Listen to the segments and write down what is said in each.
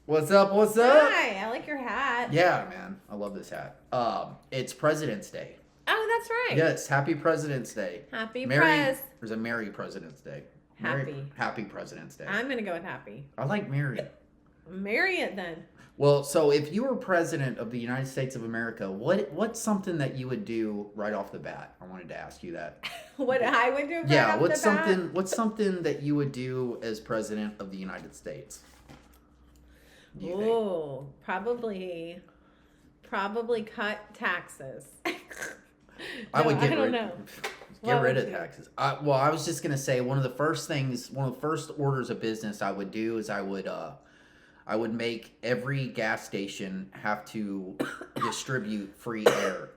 What's up? What's up? Hi, I like your hat. Yeah, man, I love this hat. It's President's Day. Oh, that's right. Yes, Happy President's Day. Happy Merry. There's a Merry President's Day. Happy. Happy President's Day. I'm gonna go with happy. I like Merry. Marry it then. Well, so if you were president of the United States of America, what's something that you would do right off the bat? I wanted to ask you that. What I would do? Yeah, off what's the bat? what's something that you would do as president of the United States? Do you think? Oh, probably cut taxes. I would I don't know. Get What rid would of you? taxes. I was just gonna say one of the first orders of business I would do is I would make every gas station have to distribute free air.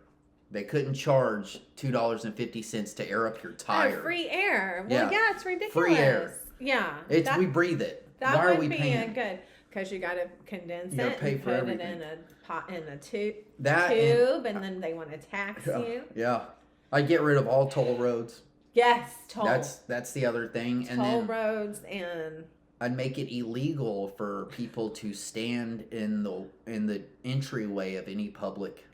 They couldn't charge $2.50 to air up your tire. Oh, free air. Well, Yeah. yeah, it's ridiculous. Free air. Yeah. We breathe it. That Why are would we be paying? a good because you got to condense You gotta it pay and for put everything. it in a pot in a tube, And then they want to tax yeah, you. yeah. I'd get rid of all toll roads. Yes, toll. That's the other thing. And toll then roads and I'd make it illegal for people to stand in the entryway of any public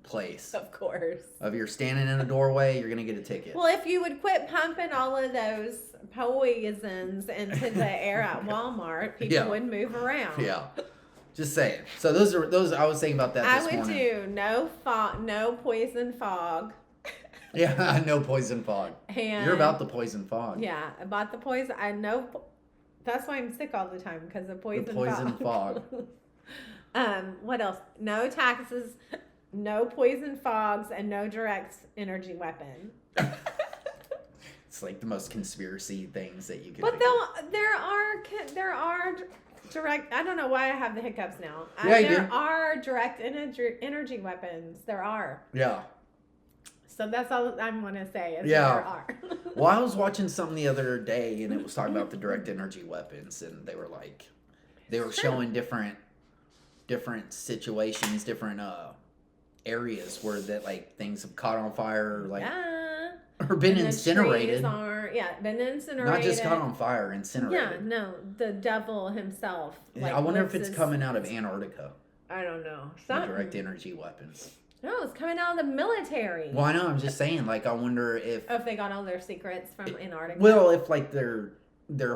place. of course. If you're standing in a doorway, you're gonna get a ticket. Well, if you would quit pumping all of those poisons into the air at Walmart, people Yeah. would move around. Yeah, just saying. So those I was thinking about that I this would morning. do no poison fog. Yeah, no poison fog. And You're about the poison fog. Yeah, I bought the poison. I know. That's why I'm sick all the time because of poison. poison fog. What else? No taxes, no poison fogs, and no direct energy weapon. It's like the most conspiracy things that you can. But think of. there are direct. I don't know why I have the hiccups now. Yeah, you there do. are direct energy weapons. There are. Yeah. So that's all I'm going to say. Is Yeah. there are. Well, I was watching something the other day, and it was talking about the direct energy weapons, and they were showing different situations, different areas where that like things have caught on fire, like Yeah. or been And the incinerated. trees been incinerated. Not just caught on fire, incinerated. Yeah, no, the devil himself. Yeah, I wonder if it's coming out of Antarctica. I don't know. The Something. direct energy weapons. No, it's coming out of the military. Well, I know. I'm just saying. Like, I wonder if. Oh, if they got all their secrets from Antarctica. Well, if like their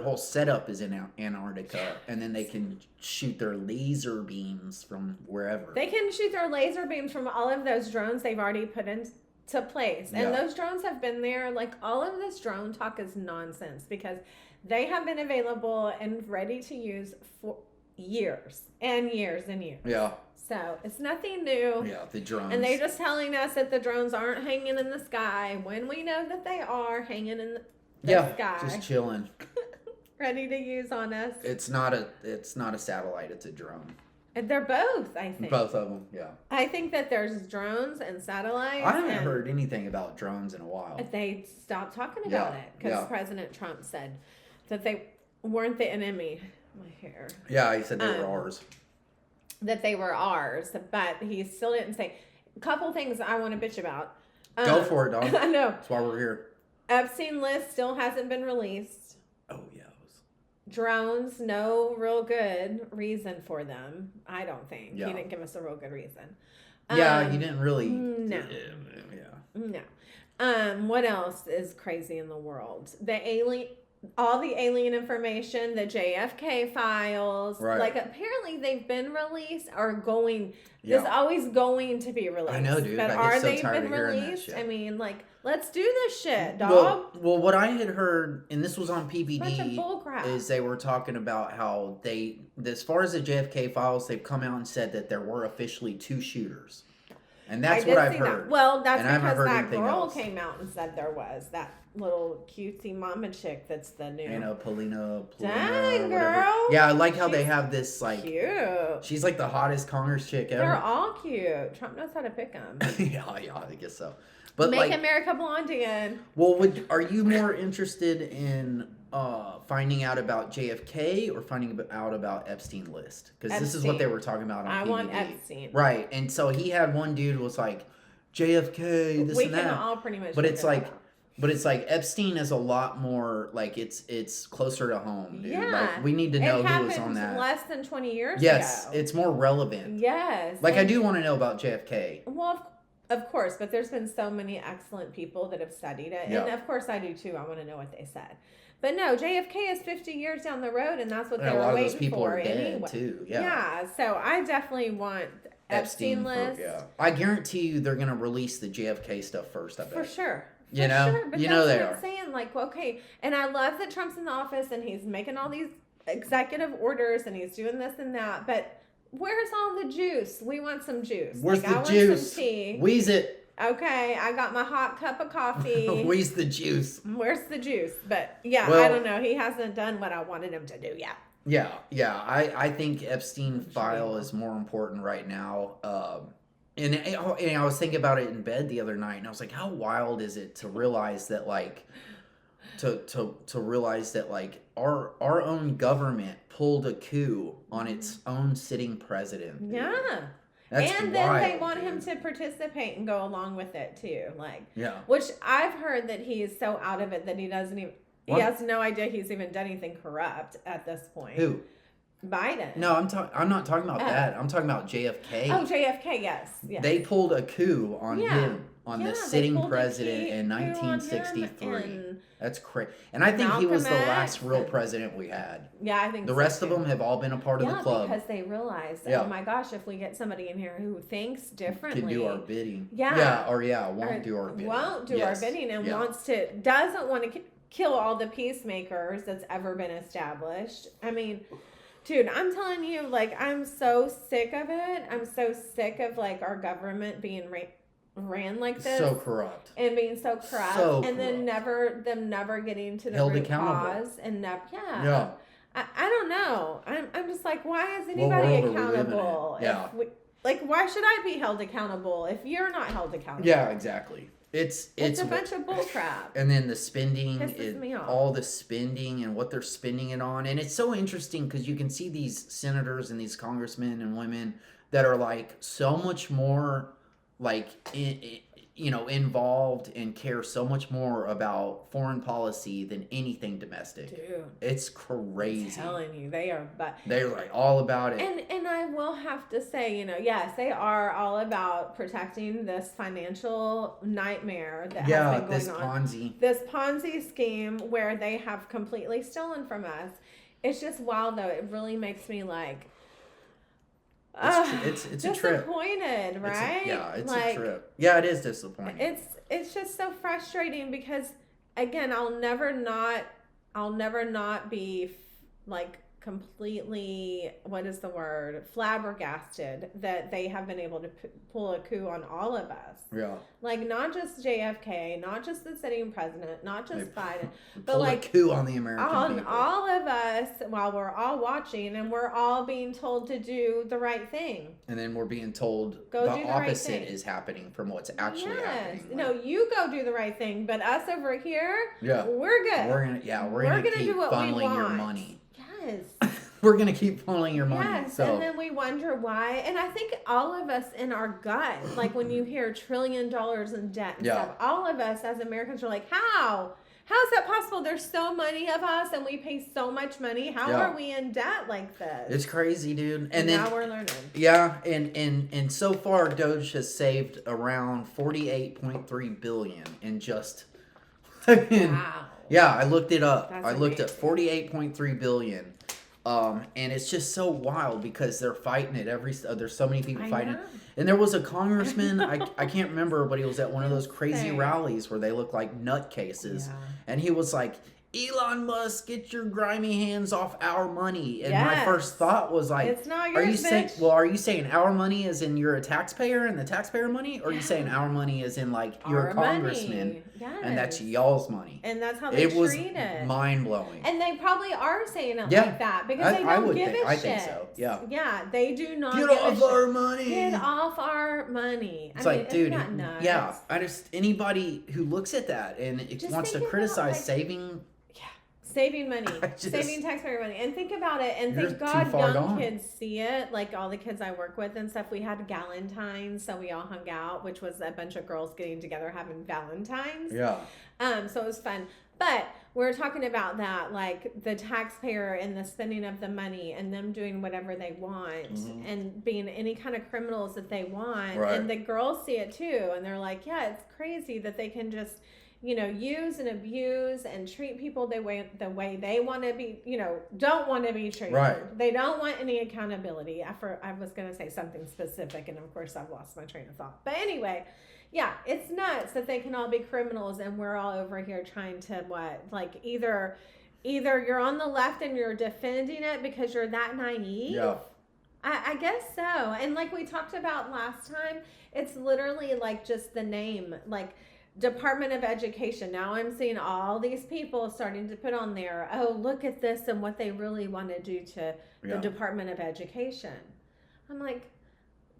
whole setup is in Antarctica, and then they can shoot their laser beams from wherever. They can shoot their laser beams from all of those drones they've already put into place. And Yeah. those drones have been there. Like, all of this drone talk is nonsense because they have been available and ready to use for years and years and years. Yeah. So it's nothing new. Yeah, the drones. And they're just telling us that the drones aren't hanging in the sky when we know that they are hanging in the sky. Just chilling. Ready to use on us. It's not a satellite. It's a drone. And they're both, I think. Both of them. Yeah. I think that there's drones and satellites. I haven't and heard anything about drones in a while. They stopped talking about Yeah, it because yeah. President Trump said that they weren't the enemy. My hair. Yeah, he said they were ours. That they were ours, but he still didn't say. A couple things I want to bitch about. Go for it, dog. I know. That's why we're here. Epstein list still hasn't been released. Oh yeah. Drones, no real good reason for them. I don't think. Yeah. He didn't give us a real good reason. Yeah, you didn't really. No. Yeah. No. What else is crazy in the world? All the alien information, the JFK files. Right. Like, apparently they've been released or going. Yeah. There's always going to be released. I know, dude. But I get are so they tired been of hearing that released? shit. I mean, like, let's do this shit, dog. Well, what I had heard, and this was on Bunch of PBD, bullcrap. is they were talking about how as far as the JFK files, they've come out and said that there were officially 2 shooters. And that's what I've heard. That. Well, that's And I haven't because heard that anything girl else. came out and said there was. That little cutesy mama chick that's the new. Anna Polina, Dang, or whatever. girl. Yeah, I like how they She's have this, like, Cute. she's like the hottest Congress chick ever. They're all cute. Trump knows how to pick them. yeah, I guess so. But Make like, America blonde again. well, are you more interested in finding out about JFK or finding out about Epstein list? Because this is what they were talking about on I PBD. want Epstein. Right, and so he had one dude was like, JFK, this We and can that. all pretty much. But it's figure like, that out. But it's like Epstein is a lot more like it's closer to home, dude. Yeah. Like we need to know It who was happened on that. less than 20 years Yes, ago. it's more relevant. Yes. Like I and- do want to know about JFK. Well, of course, but there's been so many excellent people that have studied it. Yeah. And of course I do too. I want to know what they said. But no, JFK is 50 years down the road, and that's what And they a were lot of waiting those people for are dead anyway. too. Yeah, so I definitely want Epstein list. I guarantee you they're gonna release the JFK stuff first. I bet. For sure. You know? Sure. But You that's know they what are. I'm saying. Like, okay, and I love that Trump's in the office and he's making all these executive orders and he's doing this and that. But where's all the juice? We want some juice. Where's like, the I juice? Want some tea. Wheeze it. Okay, I got my hot cup of coffee. Wheeze the juice. Where's the juice? But yeah, Well, I don't know. He hasn't done what I wanted him to do yet. Yeah. I think Epstein file is more important right now. And I was thinking about it in bed the other night, and I was like, how wild is it to realize that like to realize that like our own government pulled a coup on its own sitting president. Dude. Yeah. That's and then wild, they want dude. him to participate and go along with it too. Like, Yeah. which I've heard that he is so out of it that he doesn't even. What? He has no idea he's even done anything corrupt at this point. Who? Biden. No, I'm not talking about that. I'm talking about JFK. Oh, JFK. Yes. They pulled a coup on him, on the they sitting pulled a president in coup on him 1963. and- That's crazy. And I think he was the Malcolm last X real and- president we had. Yeah, I think The so, rest of too. them have all been a part of the club. because they realize, Yeah. oh my gosh, if we get somebody in here who thinks differently, Can do our bidding. Yeah. Won't do our bidding. Won't do Yes. our bidding and Yeah. doesn't want to kill all the peacemakers that's ever been established. I mean, dude, I'm telling you, like, I'm so sick of it. I'm so sick of like our government being ran like this. So corrupt. And being so corrupt, So and then corrupt. never getting to the Held root accountable. cause, and Yeah. I don't know. I'm just like, why is What anybody world are we living in? accountable? Yeah. Why should I be held accountable if you're not held accountable? Yeah, exactly. It's a bunch of bullcrap. And then the spending, Pisses me off. all the spending and what they're spending it on. And it's so interesting because you can see these senators and these congressmen and women that are like so much more like, involved and care so much more about foreign policy than anything domestic. Dude, It's crazy. I'm telling you, they are. But They're like all about it. and I will have to say, yes, they are all about protecting this financial nightmare that has been this going on. Ponzi. This Ponzi scheme where they have completely stolen from us. It's just wild, though. It really makes me like. It's a trip. Disappointed, right? It's a trip. Yeah, it is disappointing. It's just so frustrating because again, I'll never not be like completely, what is the word, flabbergasted that they have been able to pull a coup on all of us. Yeah. Like, not just JFK, not just the sitting president, not just Biden, but Pull like a coup on the American on people. all of us while we're all watching and we're all being told to do the right thing. And then we're being told Go do the the right opposite thing. is happening from what's actually happening. No, you go do the right thing, but us over here, Yeah. we're good. We're gonna keep do what we funneling your want. money. Yes. We're gonna keep funneling your money. Yes, So and then we wonder why. And I think all of us in our gut, like when you hear $1 trillion in debt and Yeah. stuff, all of us as Americans are like, how? How is that possible? There's so many of us and we pay so much money. How Yeah. are we in debt like this? it's crazy, dude. And then now we're learning. yeah, and so far Doge has saved around 48.3 billion in just I mean, Wow. yeah, I looked it up. That's I looked at amazing. 48.3 billion. And it's just so wild because they're fighting it there's so many people I fighting know. it. And there was a congressman, I can't remember, but he was at one of those crazy Insane. rallies where they look like nutcases. Yeah. And he was like, Elon Musk, get your grimy hands off our money. And my Yes. first thought was like, It's not are yours, you saying, bitch. well, are you saying our money is in you're a taxpayer and the taxpayer money? Or are you saying our money is in like you're a Our congressman money. Yes. and that's y'all's money? And that's how they It was treat it. mind blowing. And they probably are saying it Yeah. like that because they I don't would give think- a I shit. think so, yeah. Yeah, they do not Get give a off shit. our money. Get off our money. It's I mean, like, dude, isn't that nuts? yeah. I just anybody who looks at that and it Just wants to think about, criticize like, saving. Saving money, just- saving taxpayer money, and think about it. And You're thank too God far young gone. kids see it. Like all the kids I work with and stuff. We had Galentine's, so we all hung out, which was a bunch of girls getting together having Valentine's. Yeah. So it was fun. But we're talking about that, like the taxpayer and the spending of the money and them doing whatever they want and being any kind of criminals that they want. Right. And the girls see it too. And they're like, yeah, it's crazy that they can just, use and abuse and treat people the way they want to be, don't want to be treated. Right. They don't want any accountability. I was going to say something specific, and of course I've lost my train of thought. But anyway, yeah, it's nuts that they can all be criminals and we're all over here trying to either you're on the left and you're defending it because you're that naive. Yeah. I guess so. And like we talked about last time, it's literally like just the name, like Department of Education. Now I'm seeing all these people starting to put on there, oh, look at this and what they really want to do to the Department of Education. I'm like,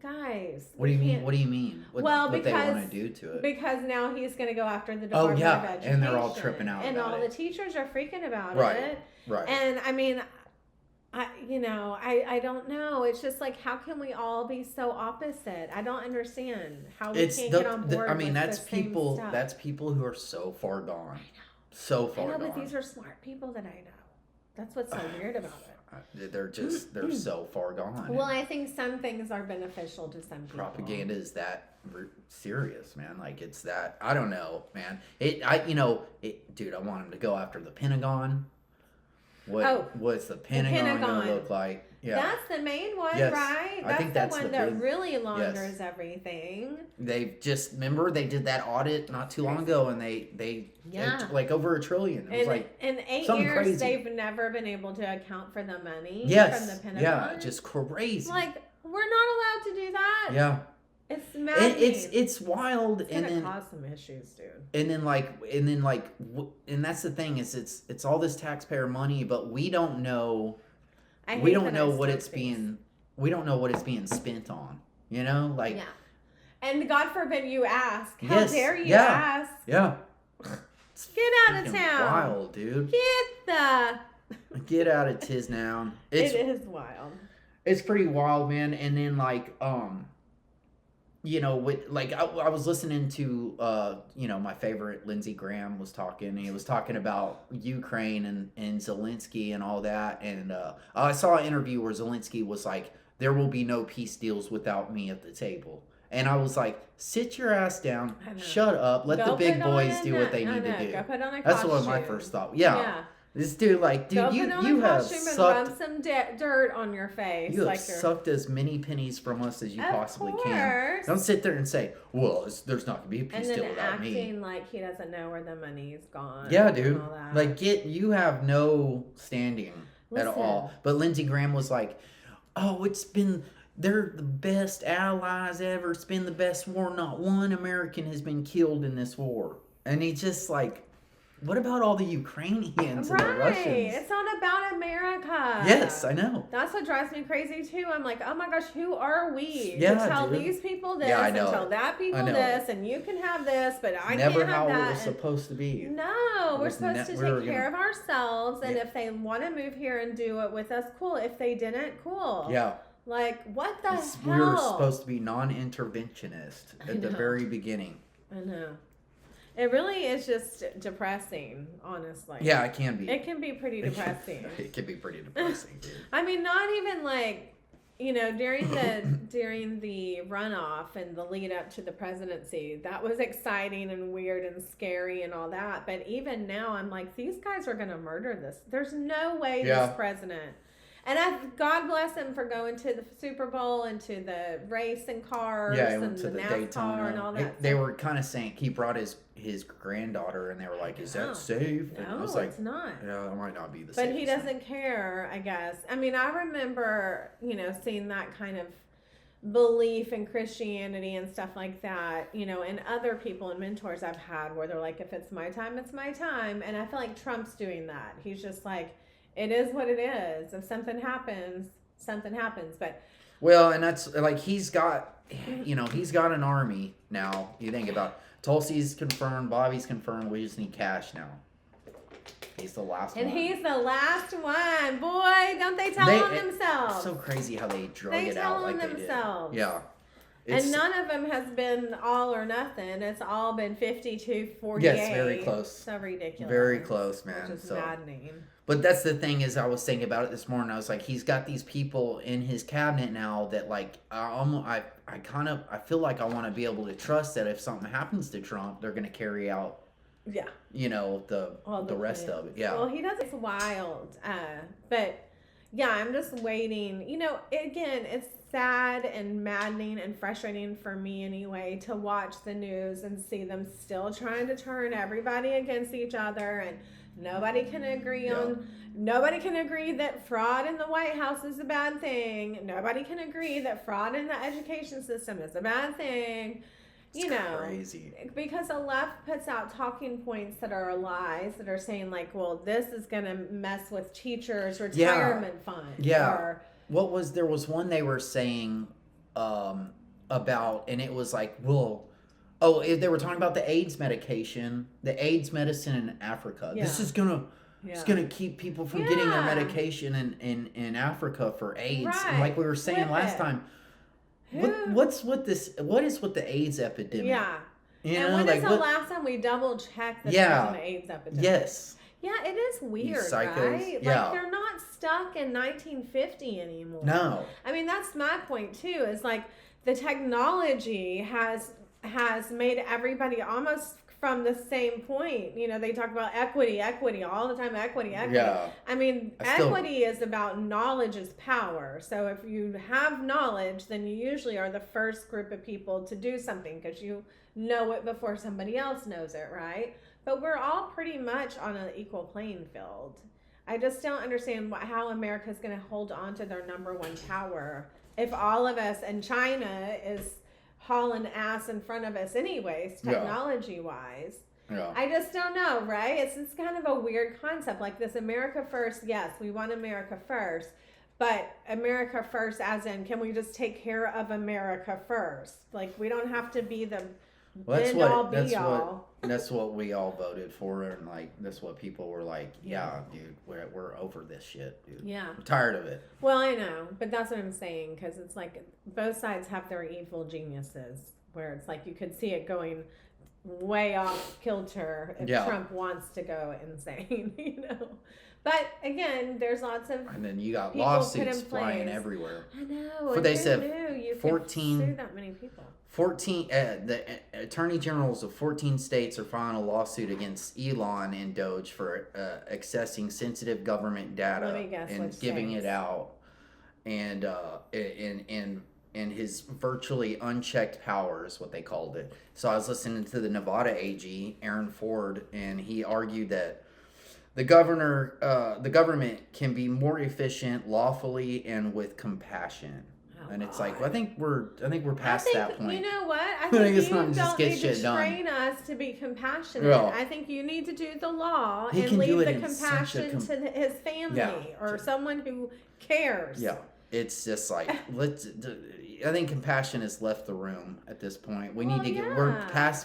guys. What do you mean? What do you mean? What they want to do to it? Because now he's going to go after the Department of Education. And they're all tripping out and about all it. the teachers are freaking about Right. it. Right. And I mean, I don't know. It's just like, how can we all be so opposite? I don't understand how we can't get on board. That's people. That's people who are so far gone. So far gone. But these are smart people that I know. That's what's so weird about it. They're so far gone. Well, I think some things are beneficial to some people. Propaganda is that serious, man. Like, it's that, I don't know, man. Dude, I want him to go after the Pentagon. What's the Pentagon gonna look like? Yeah. That's the main one, yes. Right? I think that's the one that really launders everything. They've remember they did that audit not too long ago, and they like over $1 trillion. It was like in 8 years crazy. They've never been able to account for the money from the Pentagon. Yeah, just crazy. Like, we're not allowed to do that. Yeah. It's maddening. It's wild. It's gonna cause some issues, dude. And that's the thing is it's all this taxpayer money, but we don't know. We don't know what it's being spent on. Like. Yeah. And God forbid you ask. How yes, dare you ask? Yeah. Get out of town. Wild, dude. Get out of Tisnown. It is wild. It's pretty wild, man. And then I was listening to, my favorite Lindsey Graham was talking. And he was talking about Ukraine and Zelensky and all that. And I saw an interview where Zelensky was like, there will be no peace deals without me at the table. And I was like, sit your ass down, shut up, let the big boys do what they need to do. Go put on a That's costume. what my first thought. Yeah. This dude, you have sucked, rub some dirt on your face. You have sucked as many pennies from us as you possibly can. Don't sit there and say, "Well, there's not gonna be a peace deal without me." And then acting like he doesn't know where the money's gone. Yeah, dude. Like, you have no standing at all. But Lindsey Graham was like, "Oh, they're the best allies ever. It's been the best war. Not one American has been killed in this war." And he just like. What about all the Ukrainians and the Russians? It's not about America. Yes, I know. That's what drives me crazy too. I'm like, oh my gosh, who are we to tell these people this and tell that people this, and you can have this, but I can't have that. Never how it was supposed to be. No, we're supposed to take care of ourselves, and if they want to move here and do it with us, cool. If they didn't, cool. Yeah. Like, what the hell? We were supposed to be non-interventionist at the very beginning. I know. It really is just depressing, honestly. Yeah, it can be. It can be pretty depressing. It can be pretty depressing, dude. I mean, not even like, during the runoff and the lead up to the presidency, that was exciting and weird and scary and all that. But even now, I'm like, these guys are going to murder this. There's no way this president. And God bless him for going to the Super Bowl and to the race and cars and the NASCAR Daytona. And all that. They were kind of saying he brought his granddaughter, and they were like, "Is that safe?" And no, I was like, it's not. Yeah, it might not be the same. But he doesn't care, I guess. I mean, I remember, seeing that kind of belief in Christianity and stuff like that, and other people and mentors I've had where they're like, if it's my time, it's my time. And I feel like Trump's doing that. He's just like, it is what it is. If something happens, something happens. But and that's like he's got an army now. You think about Tulsi's confirmed, Bobby's confirmed. We just need cash now. He's the last one. And he's the last one. Boy, don't they tell on themselves. It's so crazy how they drug it out like they did. themselves. Yeah. And none of them has been all or nothing. It's all been 52-48. Yes, very close. So ridiculous. Very close, man. Which is maddening. But that's the thing is, I was thinking about it this morning. I was like, he's got these people in his cabinet now that, like, I feel like I want to be able to trust that if something happens to Trump, they're going to carry out, you know, the rest of it. Yeah. Well, he does. It's wild. But yeah, I'm just waiting. You know, again, it's sad and maddening and frustrating for me anyway to watch the news and see them still trying to turn everybody against each other, and nobody can agree that fraud in the White House is a bad thing. Nobody can agree that fraud in the education system is a bad thing. You know, crazy. Because the left puts out talking points that are lies, that are saying like, well, this is going to mess with teachers' retirement fund. Yeah. Or, there was one they were saying about, and it was like, well, they were talking about the AIDS medication, the AIDS medicine in Africa. Yeah. This is it's gonna keep people from getting their medication in Africa for AIDS. Right. And like we were saying last time, what is with the AIDS epidemic? Yeah. You and know, when like, is the last time we double checked that there's an AIDS epidemic? Yes. Yeah, it is weird, right? Yeah. Like, they're not stuck in 1950 anymore. No. I mean, that's my point, too, is like the technology has made everybody almost from the same point. You know, they talk about equity all the time, equity. Yeah. I mean, equity is about knowledge is power. So if you have knowledge, then you usually are the first group of people to do something because you know it before somebody else knows it, right? But we're all pretty much on an equal playing field. I just don't understand how America's going to hold on to their number one power if all of us, and China is hauling ass in front of us anyways, technology-wise. Yeah. I just don't know, right? It's kind of a weird concept. Like this America first, yes, we want America first. But America first as in, can we just take care of America first? Like, we don't have to be the That's what we all voted for, and like that's what people were like, yeah, dude, we're over this shit, dude. Yeah, I'm tired of it. Well, I know, but that's what I'm saying, because it's like both sides have their evil geniuses, where it's like you could see it going way off kilter if Trump wants to go insane, you know. But again, there's lots of and then you got lawsuits flying everywhere. I know. But they said you 14 could sue that many people. 14 the attorney generals of 14 states are filing a lawsuit against Elon and DOGE for accessing sensitive government data and giving it out, and his virtually unchecked powers, what they called it. So I was listening to the Nevada AG, Aaron Ford, and he argued that the government can be more efficient lawfully and with compassion. And it's like, well, I think we're past that point. You know what? I think it's you not just don't get need shit to done. train us to be compassionate. Well, I think you need to do the law he and can do leave it the in such a compassion to his family or someone who cares. Yeah, it's just like I think compassion has left the room at this point. We need to get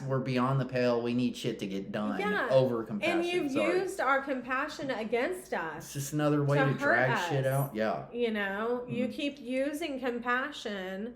we're beyond the pale. We need shit to get done over compassion. And you've used our compassion against us. It's just another way to drag shit out. Yeah. You know, you keep using compassion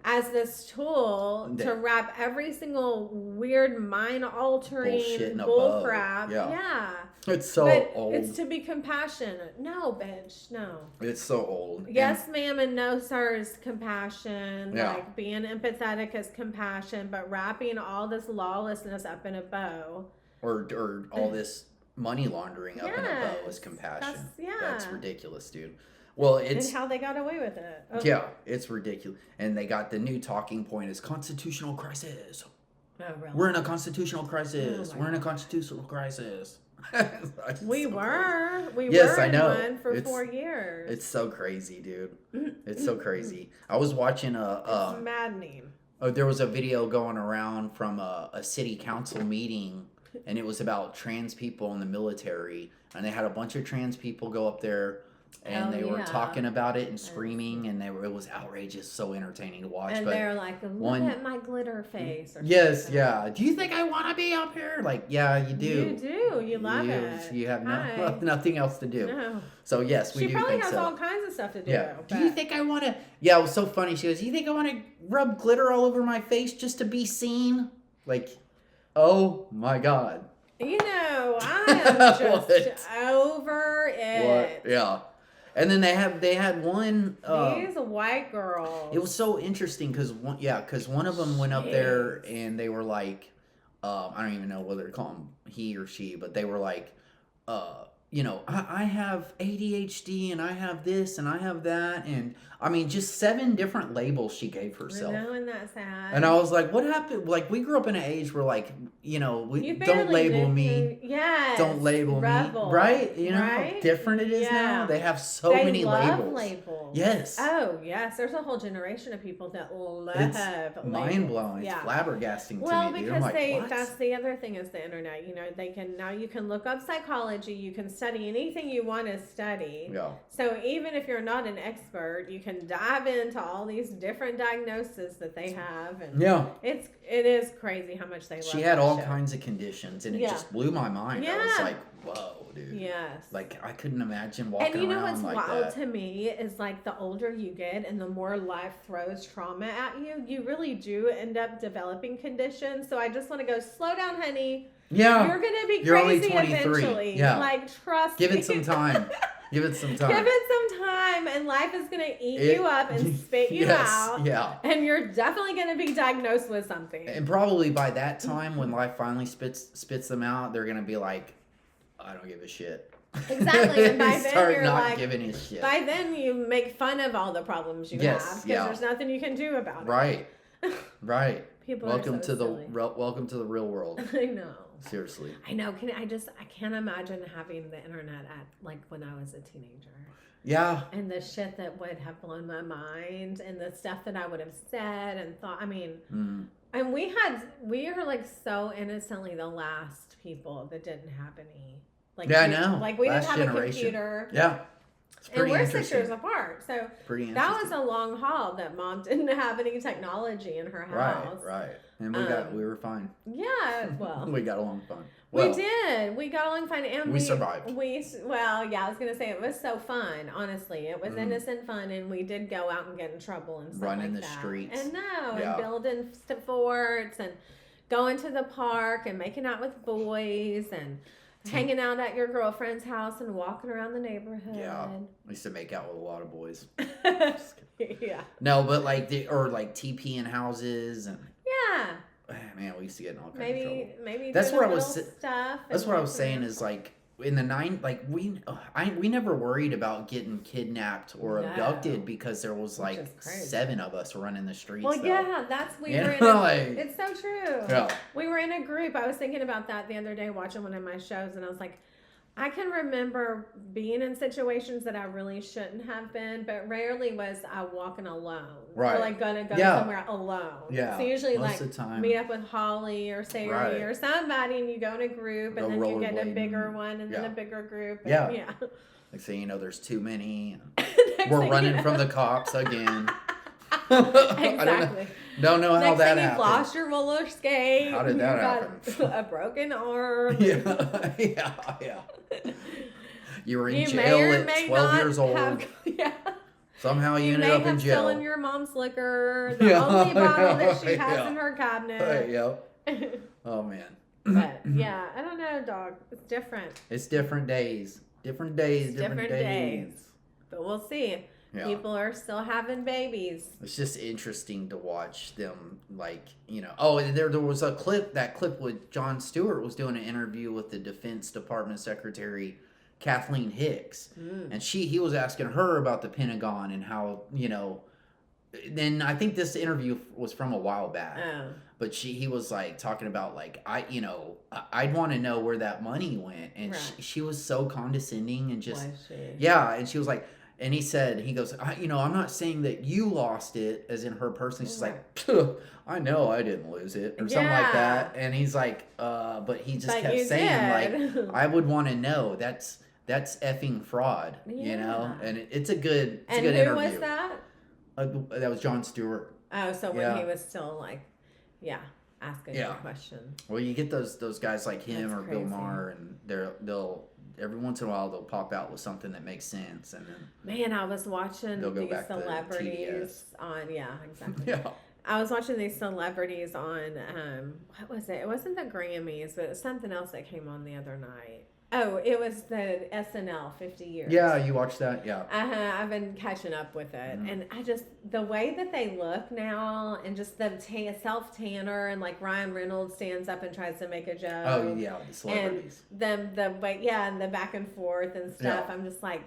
as this tool to wrap every single weird mind-altering bullcrap. Yeah. It's so old. It's to be compassionate. No, bitch, no. It's so old. Yes, ma'am, and no, sir is compassion. Yeah. Like, being empathetic is compassion, but wrapping all this lawlessness up in a bow. Or all this money laundering up in a bow is compassion. That's ridiculous, dude. Well, it's... And how they got away with it. Okay. Yeah, it's ridiculous. And they got the new talking point is constitutional crisis. Oh, really? We're in a constitutional crisis. We're in a constitutional crisis. We were I know. In one for 4 years. It's so crazy, dude. It's so crazy. I was watching it's maddening. There was a video going around from a city council meeting, and it was about trans people in the military, and they had a bunch of trans people go up there. and they were yeah. talking about it and screaming, and it was outrageous, so entertaining to watch. And but they're like, look at my glitter face. Or yes, something. yeah. Do you think I want to be up here? Like, yeah, you do. You do. You love it. You have Hi. nothing else to do. No. So yes, we She do probably think has so. all kinds of stuff to do. Yeah. But... Do you think I want to? Yeah, it was so funny. She goes, "You think I want to rub glitter all over my face just to be seen?" Like, oh my God. You know, I am just over it. What? Yeah. And then they had one. These white girls. It was so interesting because one of them went up there and they were like, I don't even know whether to call him he or she, but they were like, I have ADHD and I have this and I have that, and I mean just 7 different labels she gave herself. I know, and that's sad. And I was like, what happened? Like, we grew up in an age where, like, don't label me. Yes. Don't label Rebel. me. Right? You know right? how different it is now? They have so they many love labels. Yes. Oh, yes. There's a whole generation of people that love It's labels. mind-blowing. Yeah. It's flabbergasting well, to me. Dude. because I'm like, what? that's the other thing is the internet. You know, now you can look up psychology. You can study anything you want to study. Yeah. So even if you're not an expert, you can dive into all these different diagnoses that they have, and it is crazy how much they love. She had all shit. kinds of conditions, and it just blew my mind. I was like, whoa, dude. Yes. Like, I couldn't imagine walking around and you know what's like wild that. to me is like the older you get and the more life throws trauma at you, you really do end up developing conditions. So I just want to go, slow down, honey. Yeah. You're gonna be You're crazy only 23. eventually. Yeah. Like, trust Give me. it some time. Give it some time. Give it some time, and life is gonna eat you up and spit you out. Yeah. And you're definitely gonna be diagnosed with something. And probably by that time, when life finally spits them out, they're gonna be like, I don't give a shit. Exactly. And by then Start you're not like, giving a shit. by then you make fun of all the problems you have because there's nothing you can do about it. Right. Right. People welcome are so to silly. Welcome to the real world. I know. Seriously. I know. I can't imagine having the internet at like when I was a teenager. Yeah. And the shit that would have blown my mind and the stuff that I would have said and thought. I mean, and we are like so innocently the last people that didn't have any. Like, I know. Like we last didn't have generation. a computer. Yeah. It's pretty and we're interesting. 6 years apart. So that was a long haul that Mom didn't have any technology in her house. Right. And we were fine. Yeah, well. We got along fine. We did. We got along fine, and we survived. I was gonna say it was so fun. Honestly, it was innocent fun, and we did go out and get in trouble and stuff running like the that. streets. And and building forts, and going to the park, and making out with boys, and hanging out at your girlfriend's house, and walking around the neighborhood. Yeah, I used to make out with a lot of boys. Yeah. No, but like TP in houses and. Yeah. Man, we used to get in all kinds of trouble. Maybe that's what I was. Stuff that's what I was saying is like in the we never worried about getting kidnapped or abducted because there was like 7 of us running the streets. Well, though. yeah, it's so true. Yeah. We were in a group. I was thinking about that the other day watching one of my shows, and I was like, I can remember being in situations that I really shouldn't have been, but rarely was I walking alone. Right. Or like gonna go somewhere alone. Yeah. So usually most of the time. meet up with Holly or Sarah or somebody, and you go in a group, and then you get a bigger one, and then a bigger group. And, yeah. Like say, there's too many. We're running from the cops again. Exactly. Don't know how that happened. You've lost your roller skate. How did that happen? A broken arm. Yeah. You were in jail at 12 years old. Somehow you ended up in jail. You may have stolen your mom's liquor. The only bottle that she has in her cabinet. Oh, man. But, yeah, I don't know, dog. It's different. It's different days. Different days. But we'll see. Yeah. People are still having babies. It's just interesting to watch them, like, Oh, there was a clip. That clip with Jon Stewart was doing an interview with the Defense Department Secretary Kathleen Hicks, and he was asking her about the Pentagon and how Then I think this interview was from a while back, but he was like talking about like I'd want to know where that money went, and she was so condescending and just and she was like. And he goes, I'm not saying that you lost it, as in her person. She's like, I know I didn't lose it, or something like that. And he's like, but he just kept saying, like, I would want to know. That's that's effing fraud, you know? Yeah. And it's a good And good who interview. was that? That was Jon Stewart. Oh, so when Yeah. he was still like, yeah, asking Yeah. your question. Well, you get those guys like him That's or Bill crazy. Maher, and they'll every once in a while they'll pop out with something that makes sense, and then Man, I was watching They'll go these back to celebrities on, yeah, exactly. yeah. I was watching these celebrities on, what was it? It wasn't the Grammys, but it was something else that came on the other night. Oh, it was the SNL 50 years. Yeah, you watched that? Yeah. I've been catching up with it. Mhm. And I just, the way that they look now, and just the self-tanner, and like Ryan Reynolds stands up and tries to make a joke. Oh, yeah, the celebrities. And and the back and forth and stuff. Yeah. I'm just like,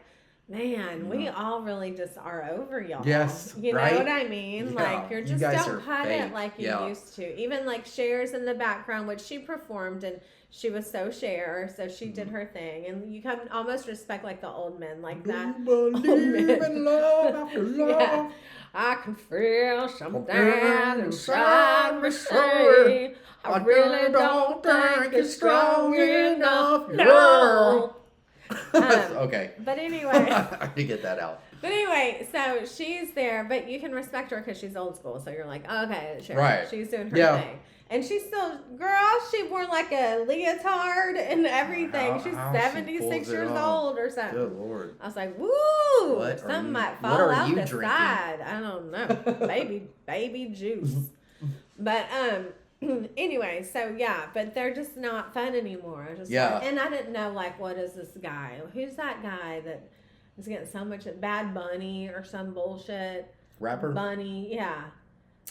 man, we all really just are over y'all. Yes, You know right? what I mean? Yeah, Like, you just guys don't are cut fake. it like you Yeah. used to. Even like Cher's in the background, which she performed, and she was so Cher, so she did her thing. And you can almost respect like the old men like that. Do you believe in love after love? Yeah. I can feel something Something inside me inside me say, I really don't think it's strong enough. No. Okay. But anyway. I need to get that out. But anyway, so she's there, but you can respect her because she's old school. So you're like, okay, sure. Right. She's doing her Yeah. thing. And she's still, girl, she wore like a leotard and everything. She's How she 76 pulls it years off. old or something. Good Lord. I was like, woo! What are Something you- might what fall are out you the drinking? side. I don't know. baby juice. But anyway, so yeah, but they're just not fun anymore. Just Yeah. and I didn't know like what is this guy? Who's that guy that is getting so much Bad Bunny or some bullshit? Rapper? Bunny, yeah.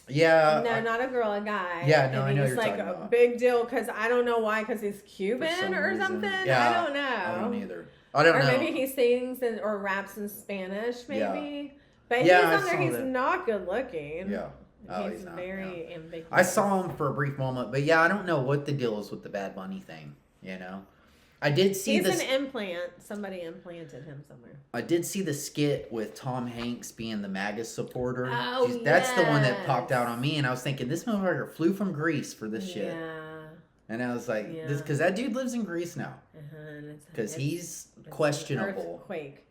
Yeah. No, not a girl, a guy. Yeah, no, and I know he's you're like talking a about. big deal because I don't know why, because he's For Cuban some or reason. something. Yeah, I don't know. I don't either. I don't Or know. maybe he sings or raps in Spanish, maybe. But Yeah, he's I on there. saw He's that. not good looking. Yeah. Oh, he's not, very yeah. ambiguous. I saw him for a brief moment, but yeah, I don't know what the deal is with the Bad Bunny thing. You know, I did see He's this. an implant. Somebody implanted him somewhere. I did see the skit with Tom Hanks being the MAGA supporter. Oh, That's the one that yes. popped out on me, and I was thinking, this motherfucker flew from Greece for this shit. Yeah. And I was like, Yeah. this because that dude lives in Greece now. Because he's it's questionable. An earthquake.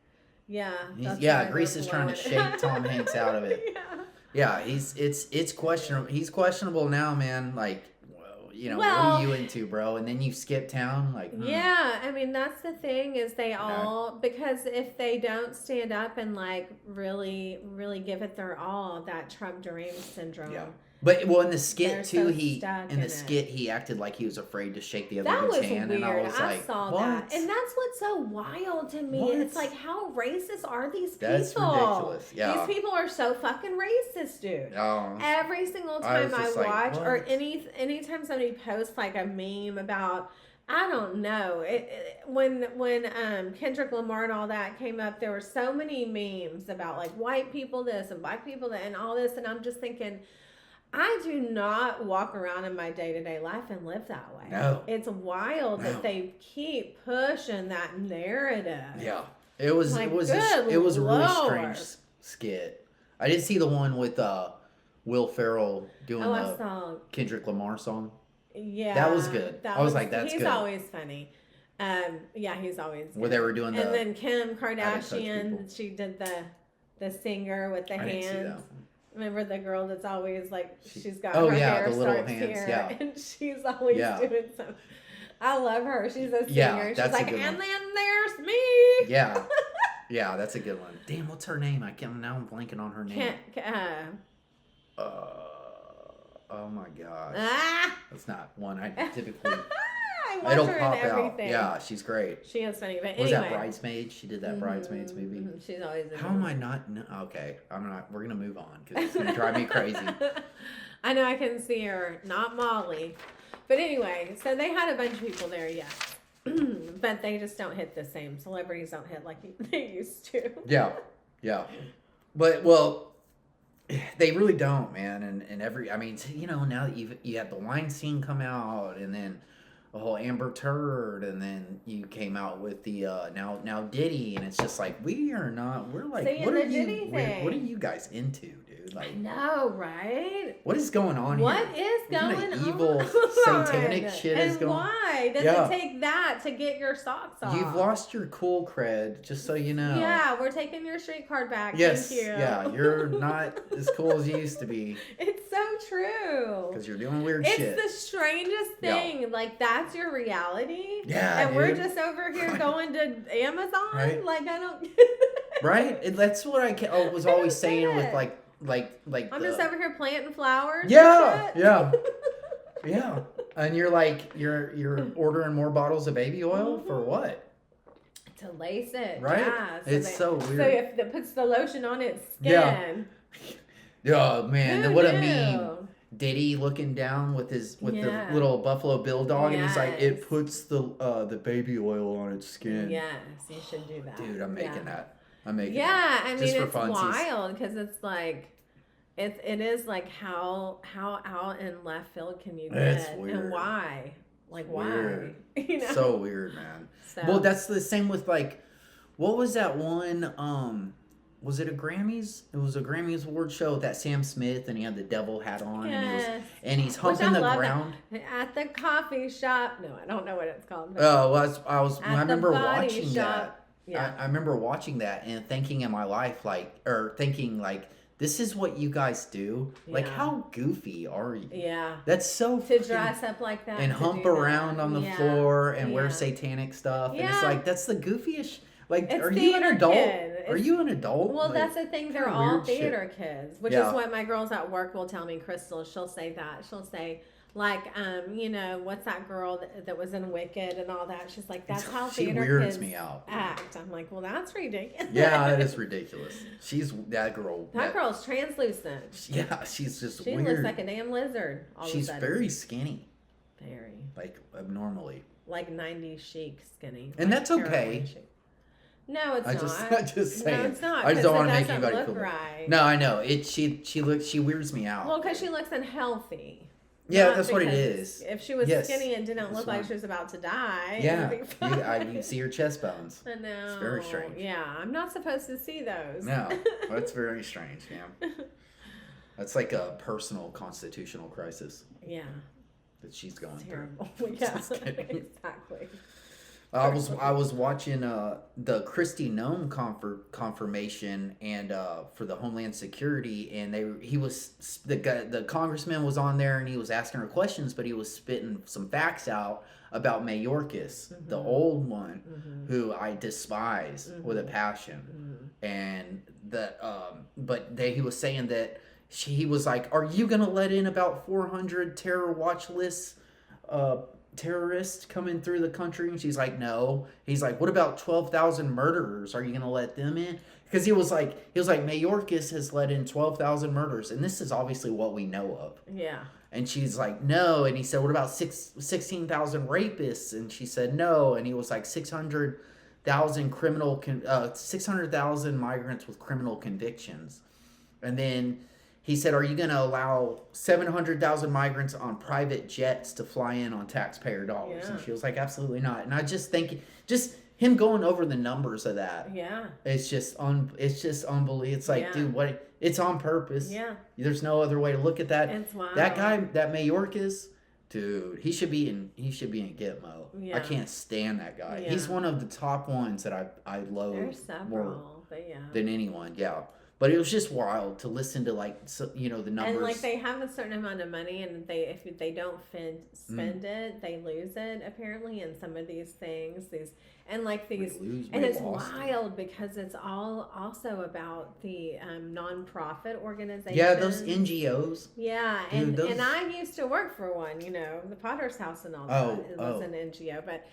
Yeah. He's, that's yeah, why Greece they're is trying to blowing. shake Tom Hanks out of it. Yeah. Yeah, it's questionable. He's questionable now, man. Like, well, you know, what Well- are you into, bro? And then you skip town, like, Yeah, I mean that's the thing is they all because if they don't stand up and like really give it their all, that Trump dream syndrome. Yeah. But well, in the They're skit so too, stuck in in the it. skit he acted like he was afraid to shake the other That dude's was hand, weird. and I was I like, saw what? that, and that's what's so wild to me. What? It's like how racist are these people? That's ridiculous. Yeah. These people are so fucking racist, dude. Oh, Every single I time was I just like, watch, or what? anytime somebody posts like a meme about, I don't know, when Kendrick Lamar and all that came up, there were so many memes about like white people this and black people that and all this, and I'm just thinking, I do not walk around in my day-to-day life and live that way. No. It's wild No. that they keep pushing that narrative. yeah. It was Like, it was good it was a really Lord. strange skit. I did see the one with Will Ferrell doing Oh, I the saw. Kendrick Lamar song. Yeah, That was good. I was like, that's he's good. always funny. Yeah, he's always Where good. they were doing the And then Kim touch Kardashian, people. she did the singer with the I didn't see that hands. one. Remember the girl that's always like she's got Oh, her yeah, hair the little starts hands, here, yeah. and she's always Yeah. doing something. I love her. She's a singer. Yeah, She's that's a like, good and one. then there's me. Yeah. Yeah, that's a good one. Damn, what's her name? Now I'm blanking on her name. Oh my gosh. That's not one I typically. I watch It'll her pop in everything. out. Yeah, she's great. She is funny, but Was anyway. that Bridesmaids? She did that Bridesmaids movie. Mhm. She's always in How it. am I not? Okay, I'm not. We're gonna move on because it's gonna drive me crazy. I know I can see her, not Molly. But anyway, so they had a bunch of people there, yes. But they just don't hit the same. Celebrities don't hit like they used to. Yeah, yeah. But well, they really don't, man. And I mean, you know, now that you had the Weinstein come out, and then a whole Amber Turd, and then you came out with the now Diddy, and it's just like we're like See, what and are the you Diddy what are thing. you guys into, dude? I Like know, right? what is going on What here? is What kind going of evil on? satanic shit And is going? why does Yeah. it take that to get your socks off? You've lost your cool cred, just so you know. Yeah, we're taking your street card back. Yes. Thank you. Yeah, you're not as cool as you used to be It's so true. because you're doing weird It's shit. the strangest thing. Like, that's your reality. Yeah, And we're dude. just over here Right. going to Amazon. Right. Like, I don't. Right? That's what I was I always don't saying get with it. like I'm the- just over here planting flowers. Yeah, and shit. yeah. Yeah. And you're like you're ordering more bottles of baby oil for what? To lace it. Right? Yeah. It's so weird. So if it puts the lotion on its skin. Yeah. Oh man, Who what a knew? meme. Diddy looking down with Yeah. the little Buffalo Bill dog, and he's like, Yes. it puts the baby oil on its skin. Yes, you should do that. Dude, I'm making Yeah. that. I'm making Yeah, I Just mean for it's funsies. wild because it's like it is like how out in left field can you It's get weird. and why? Like It's why? weird. You know? So weird, man. So, Well, that's the same with like, what was that one? Was it a Grammys? It was a Grammys award show with that Sam Smith, and he had the devil hat on, yes. and he's Which I humping the love ground. At the coffee shop. No, I don't know what it's called. but Oh, well, I was. at I the remember body watching shop. that. Yeah. I remember watching that and thinking in my life, thinking this is what you guys do. Like, Yeah. how goofy are you? Yeah. That's so To fucking- dress up like that. and to hump do around that. on the Yeah. floor and wear Yeah. satanic stuff. And it's Yeah. like, that's the goofiest. Like, It's are you an theater adult? kid. Are you an adult? Well, Like, that's the thing. They're kinda all weird shit. theater kids, which Yeah. is what my girls at work will tell me. Crystal, she'll say that. She'll say, like, what's that girl that was in Wicked and all that? She's like, that's how She theater weirds kids me out. act. I'm like, well, that's ridiculous. Yeah, that is ridiculous. She's that girl. That girl's translucent. Yeah, she's just She weird. looks like a damn lizard. All She's of a sudden. very skinny, very like abnormally. like 90s chic skinny. And like that's okay. heroin chic. No, it's I not. just saying. No, it's not. I just don't 'cause want it to make doesn't anybody look feel bad. right. No, I know. She weirds me out. Well, because she looks unhealthy. Yeah, Not that's what it because is. If she was Yes, skinny and didn't that's look like fine. she was about to die, Yeah, it would be fine. you can see her chest bones. I know. It's very strange. Yeah, I'm not supposed to see those. No, that's very strange, man. That's like a personal constitutional crisis Yeah, that she's going it's through. terrible. Yeah, Just kidding. exactly. I was watching the Christy Nome confirmation and for the Homeland Security, and the congressman was on there and he was asking her questions, but he was spitting some facts out about Mayorkas, the old one, who I despise with a passion, and he was saying that he was like, "Are you gonna let in about 400 terror watch lists?" Terrorists coming through the country, and she's like, no. He's like, what about 12,000 murderers? Are you gonna let them in? Because he was like Mayorkas has let in 12,000 murders, and this is obviously what we know of. Yeah. And she's like, no. And he said, what about 16,000 rapists? And she said, no. And he was like, 600,000 600,000 migrants with criminal convictions. And then he said, are you going to allow 700,000 migrants on private jets to fly in on taxpayer dollars? Yeah. And she was like, absolutely not. And I just think, just him going over the numbers of that, Yeah. it's just unbelievable. It's like, Yeah. dude, what? It's on purpose. Yeah. There's no other way to look at that. It's wild. That guy, that Mayorkas, dude, he should be in Gitmo. Yeah. I can't stand that guy. Yeah. He's one of the top ones that I loathe There's more several, but yeah. than anyone. Yeah. But it was just wild to listen to the numbers. And like they have a certain amount of money, and if they don't spend it, they lose it. Apparently, in some of these things, and it's wild because it's all also about the nonprofit organizations. Yeah, those NGOs. Yeah, Dude, and I used to work for one. The Potter's House and all that. It was an NGO, but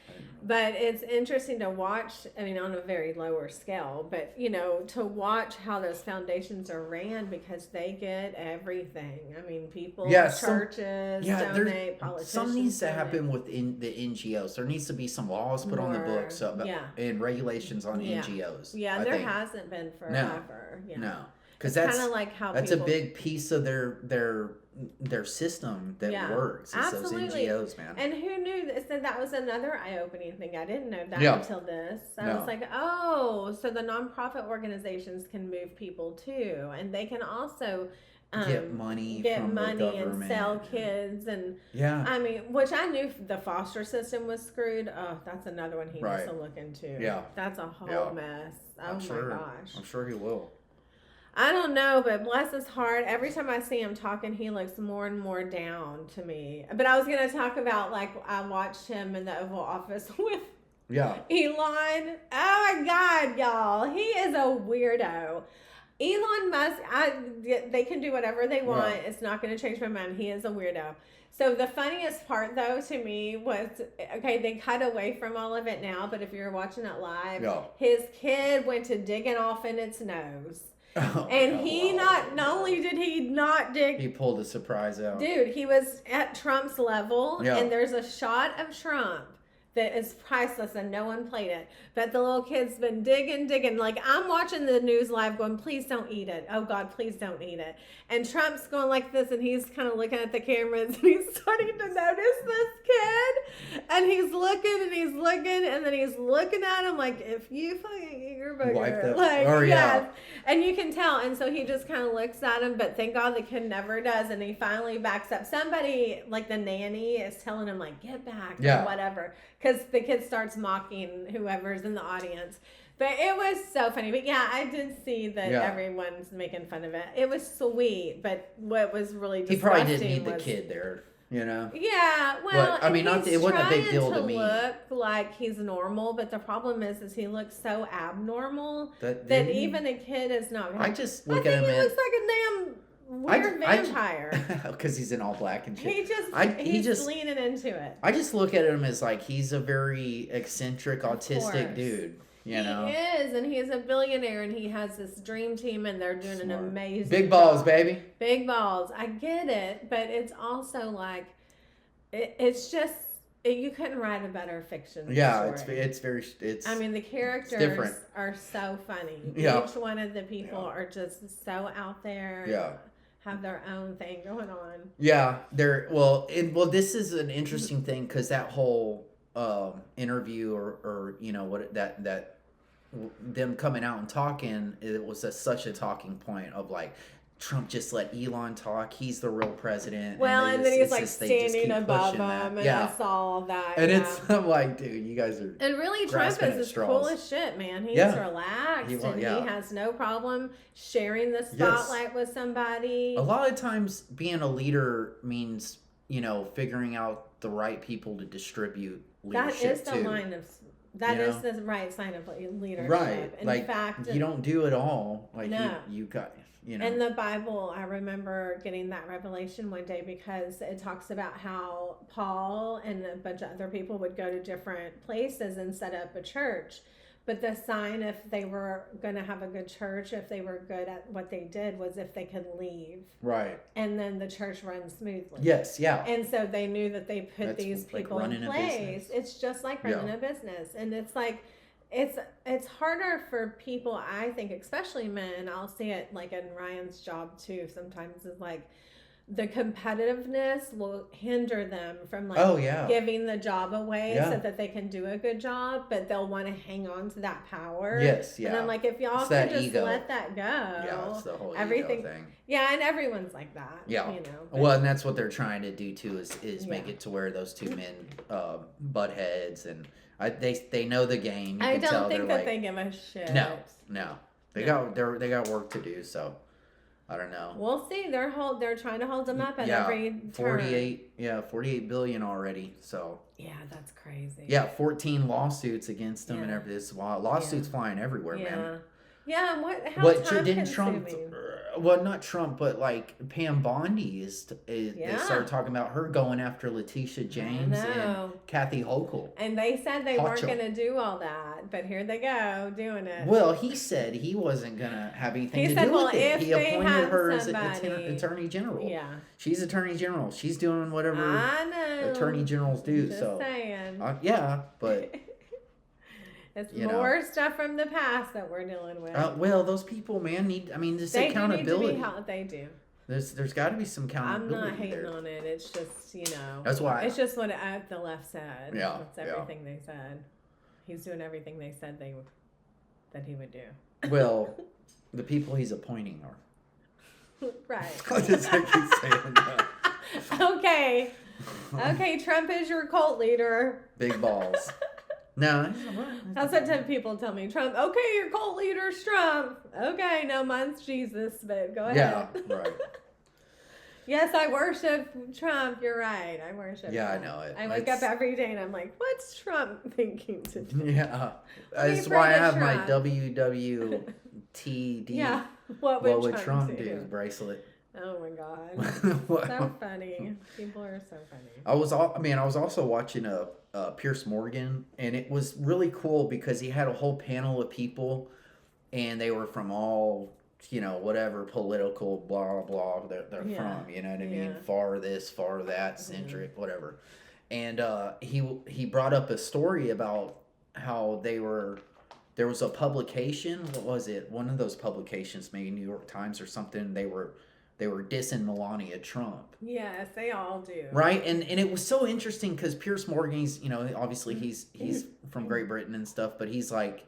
it's interesting to watch. I mean, on a very lower scale, but to watch how those foundations are ran because they get everything. I mean, people, churches donate, politicians. Some needs to donate. happen within the NGOs. There needs to be some laws put on the books and regulations on NGOs. Yeah, there hasn't been forever. No. because kind of like how that's people, a big piece of their system that works. It's absolutely. those NGOs, man. And who knew this? That was another eye-opening thing. I didn't know that Yeah. until this. I was like, oh, so the nonprofit organizations can move people too, and they can also get money from the and government. sell kids, and yeah. I mean, which I knew the foster system was screwed. Oh, that's another one he needs to look into. Yeah. That's a whole mess. Oh my gosh. I'm sure he will. I don't know, but bless his heart. Every time I see him talking, he looks more and more down to me. But I was going to talk about, like, I watched him in the Oval Office with Elon. Oh my God, y'all. He is a weirdo. Elon Musk, they can do whatever they want. Yeah. It's not going to change my mind. He is a weirdo. So the funniest part, though, to me was, okay, they cut away from all of it now, but if you're watching it live, his kid went to digging off in its nose. And he not only did he not dig, he pulled a surprise out. Dude, he was at Trump's level, and there's a shot of Trump that is priceless, and no one played it. But the little kid's been digging. Like, I'm watching the news live going, please don't eat it. Oh, God, please don't eat it. And Trump's going like this, and he's kind of looking at the cameras, and he's starting to notice this kid. And he's looking, and then he's looking at him like, if you fucking eat your booger. Like, yes. And you can tell. And so he just kind of looks at him, but thank God the kid never does. And he finally backs up. Somebody, like the nanny, is telling him, like, get back or whatever. Because the kid starts mocking whoever's in the audience. But it was so funny. But yeah, I did see that everyone's making fun of it. It was sweet, but what was really disgusting, he probably didn't need the kid there, you know? Yeah, well, but, I mean, it wasn't a big deal to me. Look like he's normal, but the problem is he looks so abnormal that even a kid is not. I just look at him. He looks like a damn weird vampire. Because he's in all black and shit. He's just leaning into it. I just look at him as like he's a very eccentric, autistic dude. You know? He is, and he's a billionaire, and he has this dream team, and they're doing an amazing big balls, job. Baby. Big balls. I get it, but it's also like it's just you couldn't write a better fiction. Yeah, story. it's. I mean, the characters are so funny. Yeah. Each one of the people are just so out there. Yeah. Have their own thing going on. Yeah, this is an interesting thing because that whole interview or you know what that them coming out and talking, it was such a talking point of like Trump just let Elon talk. He's the real president. Well, and then he's like standing above him, and I saw all that. And I'm like, dude, you guys are. And really, Trump is cool as shit, man. He's relaxed, and he has no problem sharing the spotlight with somebody. A lot of times, being a leader means figuring out the right people to distribute leadership. That is the line of. That is the right sign of leadership. Right. In fact, you don't do it all. Like no. you got. In the Bible, I remember getting that revelation one day because it talks about how Paul and a bunch of other people would go to different places and set up a church. But the sign if they were going to have a good church, if they were good at what they did, was if they could leave. Right. And then the church runs smoothly. Yes, yeah. And so they knew that they put these people in place. It's just like running a business. And it's like, it's harder for people, I think, especially men. I'll see it like in Ryan's job too sometimes, is like the competitiveness will hinder them from giving the job away so that they can do a good job, but they'll want to hang on to that power. Yes, yeah. And I'm like, if y'all could just let that go. Yeah, it's the whole everything ego thing. Yeah, and everyone's like that. Yeah. Well, and that's what they're trying to do too is make it to where those two men butt heads, and they know the game. I don't think that they give a shit. No. They got work to do, so I don't know. We'll see. They're trying to hold them up at every turn. 48 billion already. So yeah, that's crazy. Yeah, 14 lawsuits against them and everything. Lawsuits flying everywhere, man. Yeah, how time Trump? Well, not Trump, but like Pam Bondi they started talking about her going after Letitia James and Kathy Hochul. And they said they weren't going to do all that, but here they go doing it. Well, he said he wasn't going to have anything to do with it. He appointed her as Attorney General. Yeah, she's Attorney General. She's doing whatever Attorney Generals do. Just saying. Yeah, but. It's You know. more stuff from the past that we're dealing with. Well, those people, man, need. I mean, this They accountability. do need to be held. They do. There's got to be some I'm accountability not hating there. on it. It's just, you know. That's why. It's just what the left said. Yeah, That's everything they said. He's doing everything they said that he would do. Well, the people he's appointing are. Right. I just keep saying that. Okay. Okay, Trump is your cult leader. Big balls. No. That's what people tell me. Trump, okay, your cult leader's Trump. Okay, no, mine's Jesus, but go ahead. Yeah, right. Yes, I worship Trump. You're right. I worship Yeah, Trump. I know it. I wake up every day and I'm like, what's Trump thinking today? Yeah. Let me That's pray why I to have Trump. my WWTD. Yeah. What would Trump do? Bracelet. Oh my God. So funny. People are so funny. I was also watching Pierce Morgan, and it was really cool because he had a whole panel of people, and they were from all, whatever political blah blah they're from, you know what I mean? Far this, far that, centric, whatever. And he brought up a story about how there was a publication, what was it? One of those publications, maybe New York Times or something, they were dissing Melania Trump. Yes, they all do. Right? And it was so interesting because Pierce Morgan, he's, obviously he's from Great Britain and stuff, but he's like,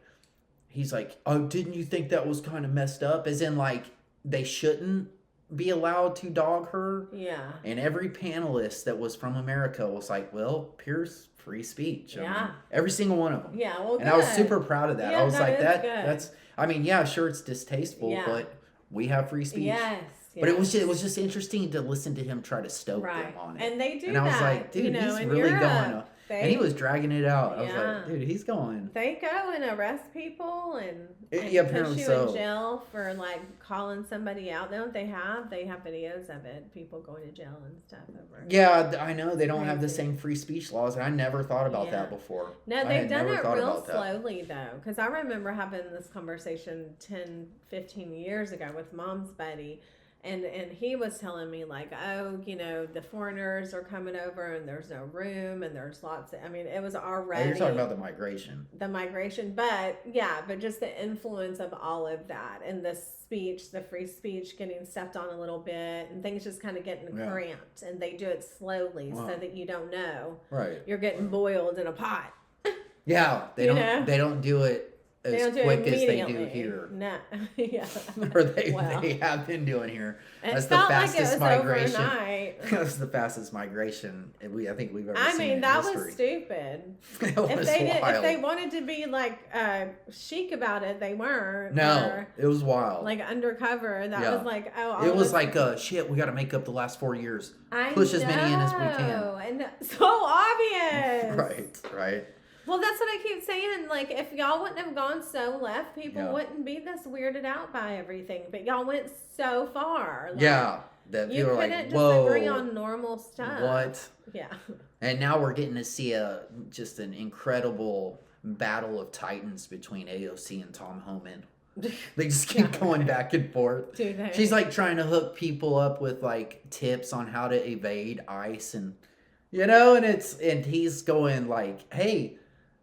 oh, didn't you think that was kind of messed up? As in, like, they shouldn't be allowed to dog her. Yeah. And every panelist that was from America was like, well, Pierce, free speech. I mean, every single one of them. Yeah, well, and I was super proud of that. Yeah, I was like, good. that's, I mean, yeah, sure, it's distasteful, but we have free speech. Yes. But it was just interesting to listen to him try to stoke them on it. And they do that. And I was like, dude, he's really going. And he was dragging it out. I was like, dude, he's going. They go and arrest people and apparently put you so. in jail for like calling somebody out. Don't they have? They have videos of it. People going to jail and stuff over. Yeah, I know they don't have the same free speech laws. And I never thought about that before. No, they've done it real slowly though. Because I remember having this conversation 10, 15 years ago with Mom's buddy. And he was telling me like, oh, the foreigners are coming over and there's no room and there's lots of, it was already. Oh, you're talking about the migration. But just the influence of all of that and the free speech getting stepped on a little bit and things just kind of getting cramped, and they do it slowly so that you don't know. Right. You're getting boiled in a pot. Yeah, they don't do it as quick as they do here. No, yeah. Or they have been doing here. That's the fastest migration. That's the fastest migration I think we've ever seen in that history. Was stupid. If they wanted to be like chic about it, they weren't. No, it was wild. Like undercover. That was like, it was like shit. We got to make up the last 4 years. Push as many in as we can. And so obvious. Right. Well, that's what I keep saying. Like, if y'all wouldn't have gone so left, people wouldn't be this weirded out by everything. But y'all went so far. Like, that you couldn't like, just whoa, agree on normal stuff. What? Yeah. And now we're getting to see just an incredible battle of titans between AOC and Tom Homan. They just keep going back and forth. She's like trying to hook people up with like tips on how to evade ICE, and and he's going like, hey,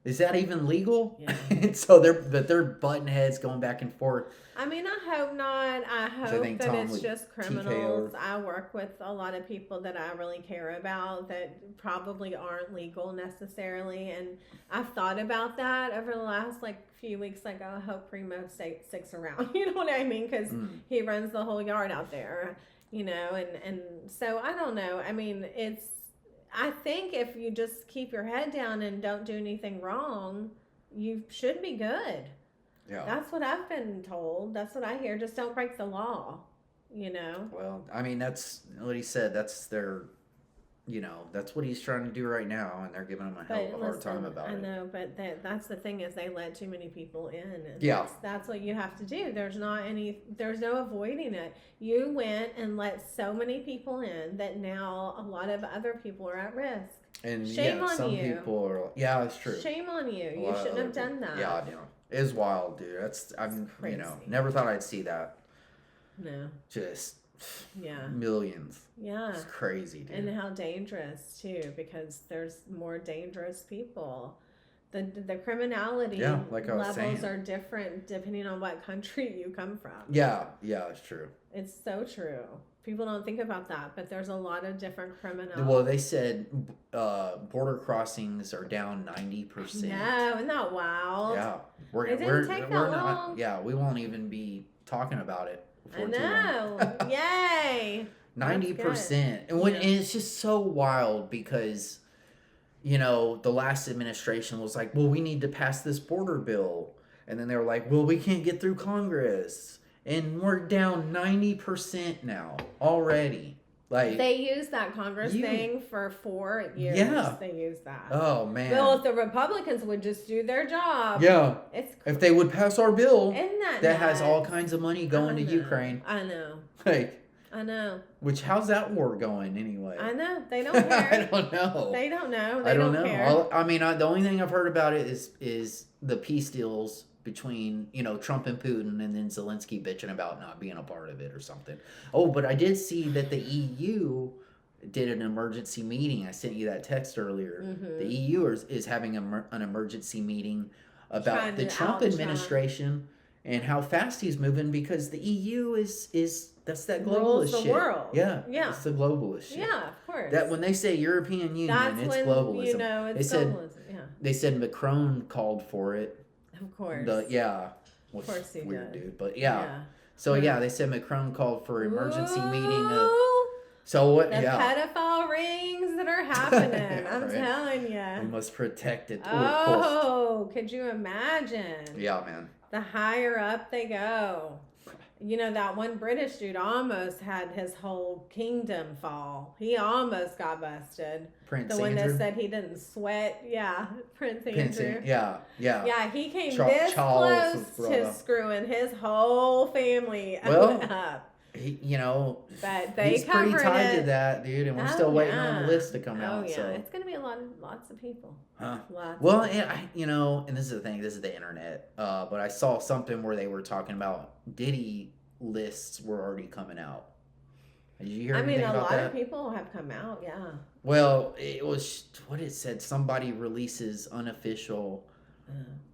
is that even legal? Yeah. And so they're butting heads going back and forth. I hope not. I hope that it's just criminals. I work with a lot of people that I really care about that probably aren't legal necessarily. And I've thought about that over the last few weeks. Like, I hope Primo sticks around. You know what I mean? Because he runs the whole yard out there, and so I don't know. I think if you just keep your head down and don't do anything wrong, you should be good. Yeah. That's what I've been told. That's what I hear. Just don't break the law, Well, that's what he said. That's their, that's what he's trying to do right now, and they're giving him a hell of a hard time about it. I know, but that's the thing is they let too many people in. And that's what you have to do. There's no avoiding it. You went and let so many people in that now a lot of other people are at risk. And shame on some you. People are, it's true. Shame on you. You shouldn't have done that. Yeah, I know. It is wild, dude. I'm never thought I'd see that. No. Just millions. Yeah. It's crazy, dude. And how dangerous too, because there's more dangerous people The criminality like I was levels saying. are different depending on what country you come from. Yeah, it's true. It's so true. People don't think about that, but there's a lot of different criminal. Well, they said border crossings are down 90%. No, isn't that wild? Yeah, It didn't take that long. Yeah, we won't even be talking about it. I know. Yay. 90%, and and it's just so wild because, the last administration was like, well, we need to pass this border bill, and then they were like, well, we can't get through Congress, and we're down 90% now already. Like, they used that Congress thing for 4 years. Yeah, they used that. Oh man. Well, if the Republicans would just do their job. Yeah. If they would pass our bill, isn't that nuts? Has all kinds of money going to Ukraine. I know. I know. Which, how's that war going anyway? I know. They don't care. I don't know. They don't know. I don't know. Care. I mean, the only thing I've heard about it is the peace deals between, Trump and Putin, and then Zelensky bitching about not being a part of it or something. Oh, but I did see that the EU did an emergency meeting. I sent you that text earlier. Mm-hmm. The EU is having an emergency meeting about the Trump administration and how fast he's moving, because the EU is that's that globalist the shit. world. Yeah, it's the globalist shit. Yeah, of course. That when they say European Union, it's globalism. It's globalism. They said Macron called for it. Of course. Of course he weird did. Dude, but yeah. So they said Macron called for emergency meeting. So what? The pedophile rings that are happening. I'm telling you. We must protect it. Could you imagine? Yeah, man. The higher up they go. That one British dude almost had his whole kingdom fall. He almost got busted. Prince Andrew? One that said he didn't sweat. Yeah, Prince Andrew. Yeah. Yeah, he came this close to screwing his whole family up. But he's pretty tied to that, dude, and we're still waiting on the list to come out. Oh yeah, so. It's gonna be lots of people. Huh? Lots. Well, and this is the thing. This is the internet. But I saw something where they were talking about Diddy lists were already coming out. Did you hear anything about that? A lot of people have come out. Yeah. Well, it was what it said. Somebody releases unofficial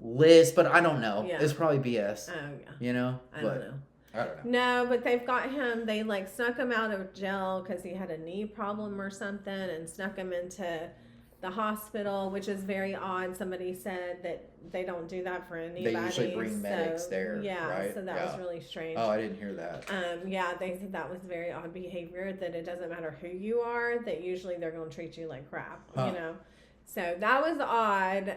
list, but I don't know. Yeah. It's probably BS. Oh yeah. I don't know. I don't know. No, but they've got him. They snuck him out of jail because he had a knee problem or something, and snuck him into the hospital, which is very odd. Somebody said that they don't do that for anybody. They usually bring medics there. Yeah, right? So that was really strange. Oh, I didn't hear that. Yeah, they said that was very odd behavior. That it doesn't matter who you are. That usually they're going to treat you like crap. Huh. So that was odd.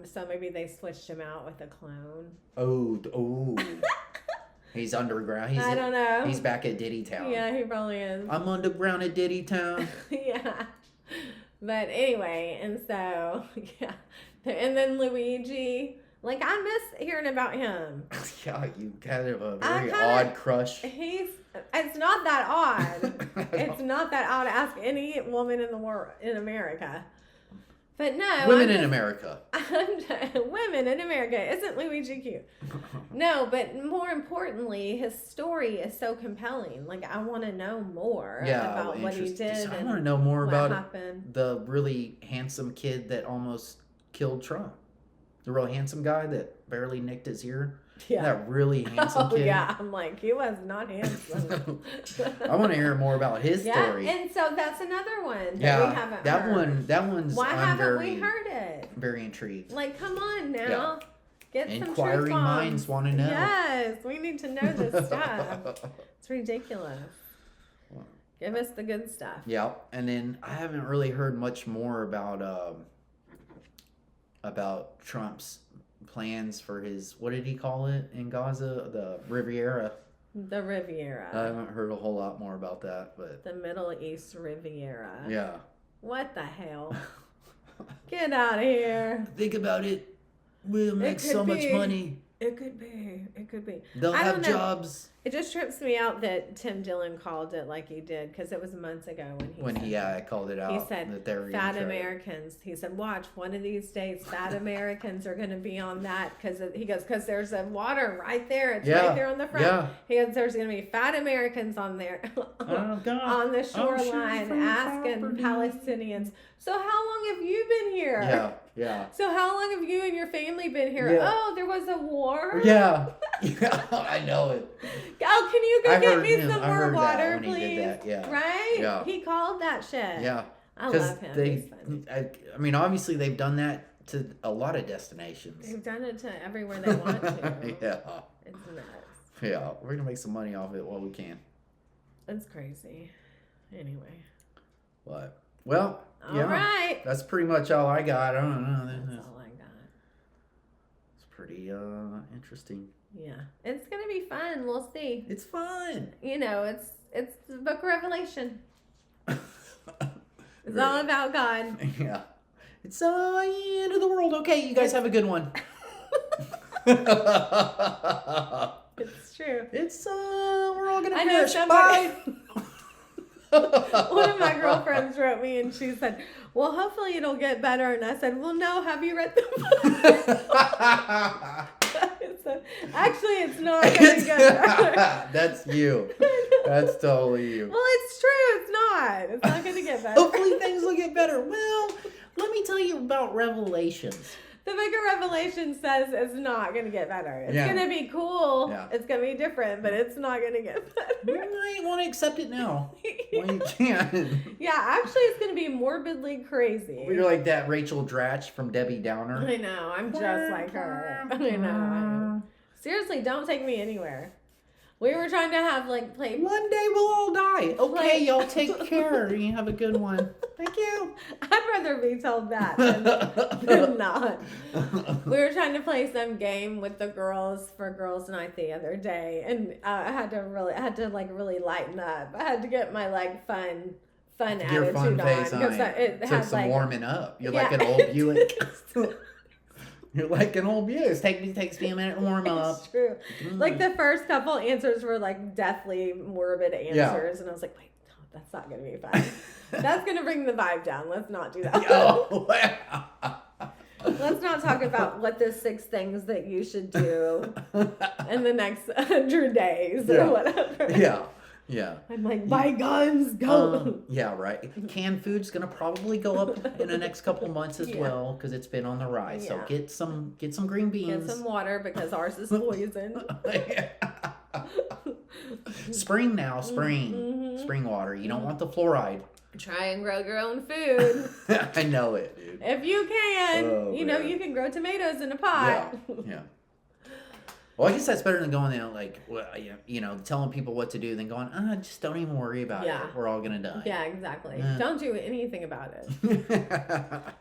So maybe they switched him out with a clone. Oh. He's underground. I don't know. He's back at Diddy Town. Yeah, he probably is. I'm underground at Diddy Town. Yeah. But anyway, and so, yeah. And then Luigi. I miss hearing about him. Yeah, you kind of a very odd crush. It's not that odd. It's not that odd. Ask any woman in the world, in America. But no. Women in America. Women in America. Isn't Luigi cute? No, but more importantly, his story is so compelling. I want to know more about what he did. I want to know more about happened. The really handsome kid that almost killed Trump. The real handsome guy that barely nicked his ear. Yeah. That really handsome kid. Yeah, I'm he was not handsome. I want to hear more about his story. And so that's another one that we haven't heard. That one's Why haven't we heard it? Very intrigued. Come on now. Yeah. Get some inquiring minds want to know. Yes, we need to know this stuff. It's ridiculous. Give us the good stuff. Yeah, and then I haven't really heard much more about Trump's plans for his, what did he call it in Gaza? The Riviera. The Riviera. I haven't heard a whole lot more about that, but the Middle East Riviera. Yeah. What the hell? Get out of here. Think about it. We'll make so much money. It could be. It could be. They'll have jobs. It just trips me out that Tim Dillon called it like he did, because it was months ago when he called it out. He said that they're fat Americans. He said, watch, one of these days, fat Americans are going to be on that, because there's a water right there. It's right there on the front. Yeah. He goes, there's going to be fat Americans on there on the shoreline asking Palestinians, so how long have you been here? Yeah. Yeah. So how long have you and your family been here? Yeah. Oh, there was a war? Yeah. Yeah. I know it. Oh, can you go I get heard me him. some I more heard that water, when he please? did that, yeah. Right? Yeah. He called that shit. Yeah. I love him. He's fun. I mean, obviously they've done that to a lot of destinations. They've done it to everywhere they want to. Yeah. It's nuts. Yeah. We're gonna make some money off it while we can. It's crazy. Anyway. But well, All yeah. right. That's pretty much all I got. I don't know. That's all I got. It's pretty interesting. Yeah. It's gonna be fun. We'll see. It's fun. You know, it's the book of Revelation. It's Very- all about God. Yeah. It's the end of the world. Okay, you guys have a good one. It's true. It's we're all gonna I know perish. somebody- Bye. One of my girlfriends wrote me and she said, well, hopefully it'll get better. And I said, well, no, have you read the book? I said, actually, it's not going to get better. That's you. That's totally you. Well, it's true. It's not. It's not going to get better. Hopefully things will get better. Well, let me tell you about Revelations. The book of Revelation says it's not going to get better. It's Yeah. going to be cool. Yeah. It's going to be different, but it's not going to get You better. might want to accept it now. Well, you can. Yeah, actually, it's going to be morbidly crazy. You're like that Rachel Dratch from Debbie Downer. I know. I'm just like her. I know. Seriously, don't take me anywhere. We were trying to have play. One day we'll all die. Okay, Like- y'all take care. You have a good one. Thank you. I'd rather be told that than not. We were trying to play some game with the girls for girls' night the other day, and I had to really lighten up. I had to get my fun Your attitude fun face on on. because it Took had some warming up. You're like Yeah. an old Buick. You're like an old Buick. It takes me a minute to warm up. It's true. Like the first couple answers were deathly morbid answers, and I was like, wait, no, that's not gonna be fun. That's gonna bring the vibe down. Let's not do that. Oh, wow. Let's not talk about what the 6 things that you should do in the next 100 days Yeah. or whatever. Yeah. Yeah. I'm like, buy guns, go. Yeah, right. Canned food's gonna probably go up in the next couple of months as Yeah. well because it's been on the rise. So Yeah. get some green beans. Get some water because ours is poisoned. Spring now, spring. Mhm. Spring water. You don't want the fluoride. Try and grow your own food. I know it, dude. If you can, Oh, you know, man. you can grow tomatoes in a pot. Yeah. Well, I guess that's better than going there, telling people what to do than going, just don't even worry about Yeah. it. We're all going to die. Yeah, exactly. Yeah. Don't do anything about it.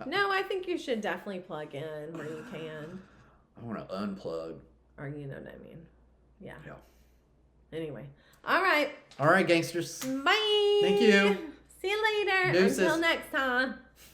No, I think you should definitely plug in where you can. I want to unplug. Or you know what I mean. Yeah. Yeah. Anyway. All right. All right, gangsters. Bye. Thank you. See you later. Deuces. Until next time.